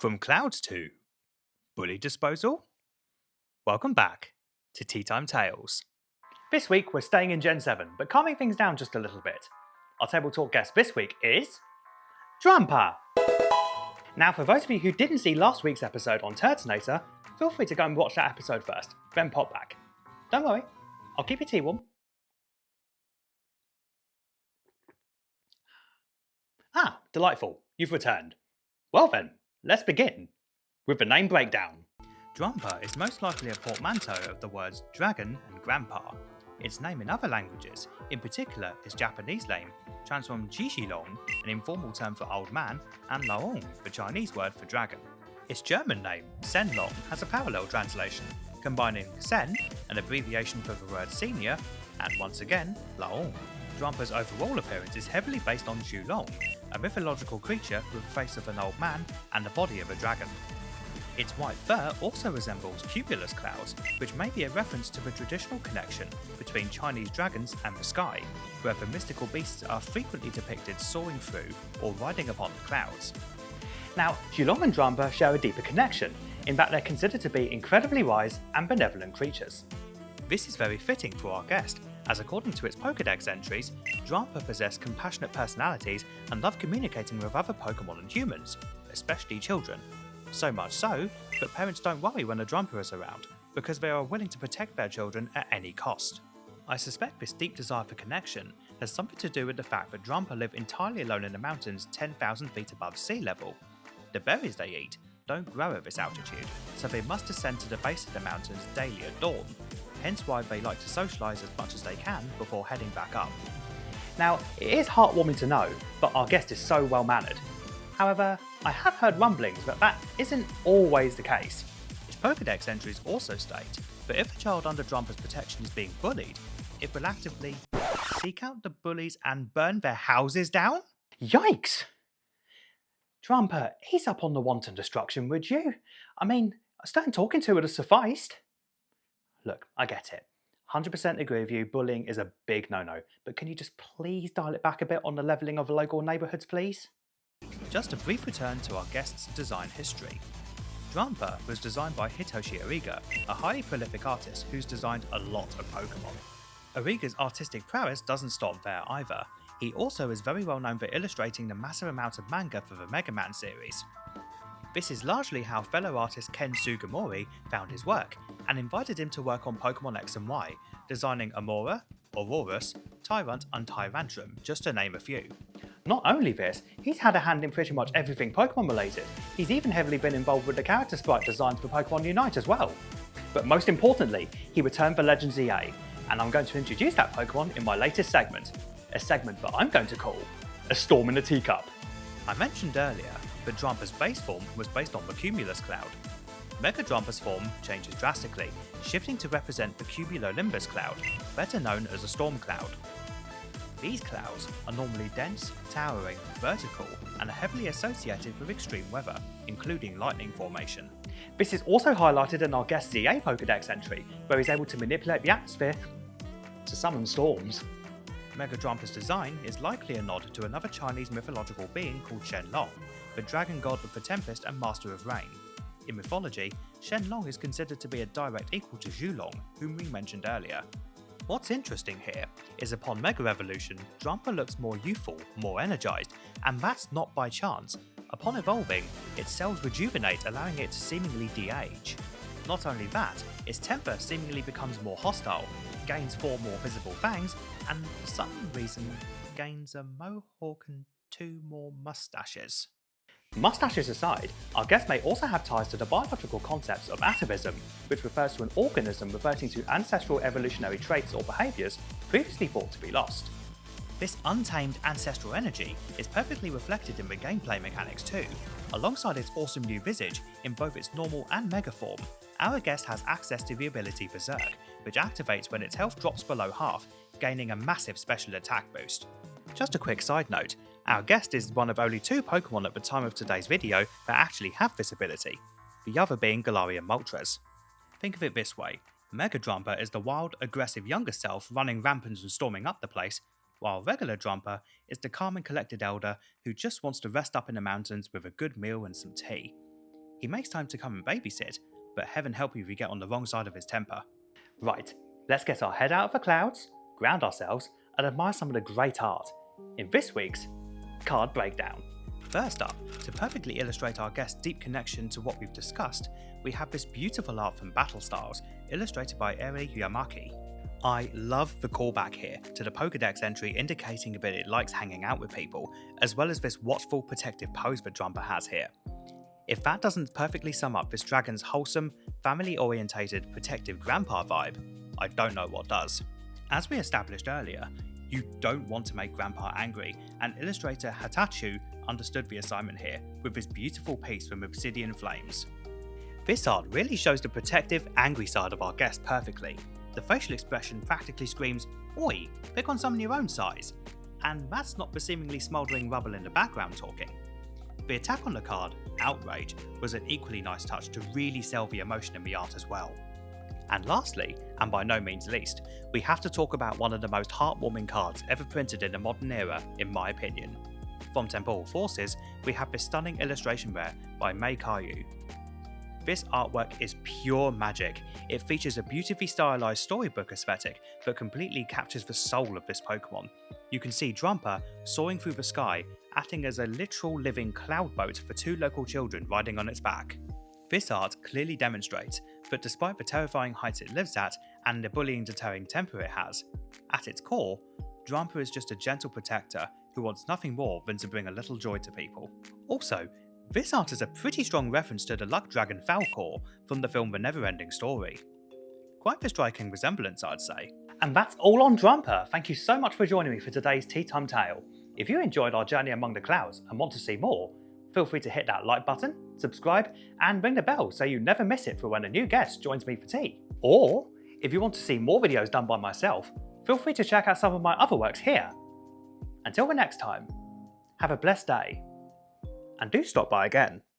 From clouds to bully disposal? Welcome back to Teatime Tales. This week we're staying in Gen 7, but calming things down just a little bit. Our table talk guest this week is Drampa. Now, for those of you who didn't see last week's episode on Turtonator, feel free to go and watch that episode first, then pop back. Don't worry, I'll keep your tea warm. Ah, delightful, you've returned. Well then, let's begin with the name breakdown. Drampa is most likely a portmanteau of the words dragon and grandpa. Its name in other languages, in particular its Japanese name, transformed Jishilong, an informal term for old man, and Laong, the Chinese word for dragon. Its German name, Senlong, has a parallel translation, combining Sen, an abbreviation for the word senior, and once again, Laong. Drampa's overall appearance is heavily based on Zhulong, a mythological creature with the face of an old man and the body of a dragon. Its white fur also resembles cumulus clouds, which may be a reference to the traditional connection between Chinese dragons and the sky, where the mystical beasts are frequently depicted soaring through or riding upon the clouds. Now, Zhulong and Drampa share a deeper connection, in that they're considered to be incredibly wise and benevolent creatures. This is very fitting for our guest, as according to its Pokedex entries, Drampa possess compassionate personalities and love communicating with other Pokemon and humans, especially children. So much so that parents don't worry when a Drampa is around, because they are willing to protect their children at any cost. I suspect this deep desire for connection has something to do with the fact that Drampa live entirely alone in the mountains 10,000 feet above sea level. The berries they eat don't grow at this altitude, so they must descend to the base of the mountains daily at dawn, hence why they like to socialise as much as they can before heading back up. Now, it is heartwarming to know, but our guest is so well mannered. However, I have heard rumblings that isn't always the case. Its Pokedex entries also state that if a child under Drampa's protection is being bullied, it will actively seek out the bullies and burn their houses down? Yikes! Drampa, ease up on the wanton destruction, would you? I mean, a stern talking to would have sufficed. Look, I get it. 100% agree with you, bullying is a big no-no, but can you just please dial it back a bit on the levelling of the local neighbourhoods, please? Just a brief return to our guest's design history. Drampa was designed by Hitoshi Ariga, a highly prolific artist who's designed a lot of Pokemon. Ariga's artistic prowess doesn't stop there either. He also is very well known for illustrating the massive amounts of manga for the Mega Man series. This is largely how fellow artist Ken Sugimori found his work, and invited him to work on Pokemon X and Y, designing Amora, Aurorus, Tyrant and Tyrantrum, just to name a few. Not only this, he's had a hand in pretty much everything Pokemon related. He's even heavily been involved with the character sprite designs for Pokemon Unite as well. But most importantly, he returned for Legends EA, and I'm going to introduce that Pokemon in my latest segment. A segment that I'm going to call A Storm in a Teacup. I mentioned earlier that Drampa's base form was based on the Cumulus Cloud. Mega Drampa's form changes drastically, shifting to represent the Cumulonimbus Cloud, better known as a Storm Cloud. These clouds are normally dense, towering, vertical, and are heavily associated with extreme weather, including lightning formation. This is also highlighted in our guest ZA Pokedex entry, where he's able to manipulate the atmosphere to summon storms. Mega Drampa's design is likely a nod to another Chinese mythological being called Shenlong, the dragon god of the tempest and master of rain. In mythology, Shenlong is considered to be a direct equal to Zhulong, whom we mentioned earlier. What's interesting here is upon Mega Evolution, Drampa looks more youthful, more energised, and that's not by chance. Upon evolving, its cells rejuvenate, allowing it to seemingly de-age. Not only that, its temper seemingly becomes more hostile, gains 4 more visible fangs, and for some reason gains a mohawk and 2 more mustaches. Mustaches aside, our guest may also have ties to the biological concepts of atavism, which refers to an organism reverting to ancestral evolutionary traits or behaviours previously thought to be lost. This untamed ancestral energy is perfectly reflected in the gameplay mechanics too. Alongside its awesome new visage, in both its normal and mega form, our guest has access to the ability Berserk, which activates when its health drops below half, gaining a massive special attack boost. Just a quick side note, our guest is one of only 2 Pokemon at the time of today's video that actually have this ability, the other being Galarian Moltres. Think of it this way, Mega Drampa is the wild, aggressive younger self running rampant and storming up the place, while regular Drampa is the calm and collected elder who just wants to rest up in the mountains with a good meal and some tea. He makes time to come and babysit, but heaven help you if you get on the wrong side of his temper. Right, let's get our head out of the clouds, ground ourselves, and admire some of the great art in this week's Card Breakdown. First up, to perfectly illustrate our guest's deep connection to what we've discussed, we have this beautiful art from Battle Styles, illustrated by Eri Yamaki. I love the callback here to the Pokedex entry indicating that it likes hanging out with people, as well as this watchful, protective pose that Drampa has here. If that doesn't perfectly sum up this dragon's wholesome, family-orientated, protective grandpa vibe, I don't know what does. As we established earlier, you don't want to make Grandpa angry, and illustrator Hatachu understood the assignment here with this beautiful piece from Obsidian Flames. This art really shows the protective, angry side of our guest perfectly. The facial expression practically screams, "Oi, pick on someone your own size," and that's not the seemingly smouldering rubble in the background talking. The attack on the card, Outrage, was an equally nice touch to really sell the emotion in the art as well. And lastly, and by no means least, we have to talk about one of the most heartwarming cards ever printed in the modern era, in my opinion. From Temporal Forces, we have this stunning illustration rare by Mei Kayu. This artwork is pure magic. It features a beautifully stylized storybook aesthetic that completely captures the soul of this Pokemon. You can see Drampa soaring through the sky, acting as a literal living cloud boat for two local children riding on its back. This art clearly demonstrates that despite the terrifying heights it lives at and the bullying deterring temper it has, at its core, Drampa is just a gentle protector who wants nothing more than to bring a little joy to people. Also, this art is a pretty strong reference to the Luck Dragon Falcor from the film The Neverending Story. Quite the striking resemblance, I'd say. And that's all on Drampa. Thank you so much for joining me for today's Teatime Tale. If you enjoyed our journey among the clouds and want to see more, feel free to hit that like button, subscribe, and ring the bell so you never miss it for when a new guest joins me for tea. Or, if you want to see more videos done by myself, feel free to check out some of my other works here. Until the next time, have a blessed day, and do stop by again.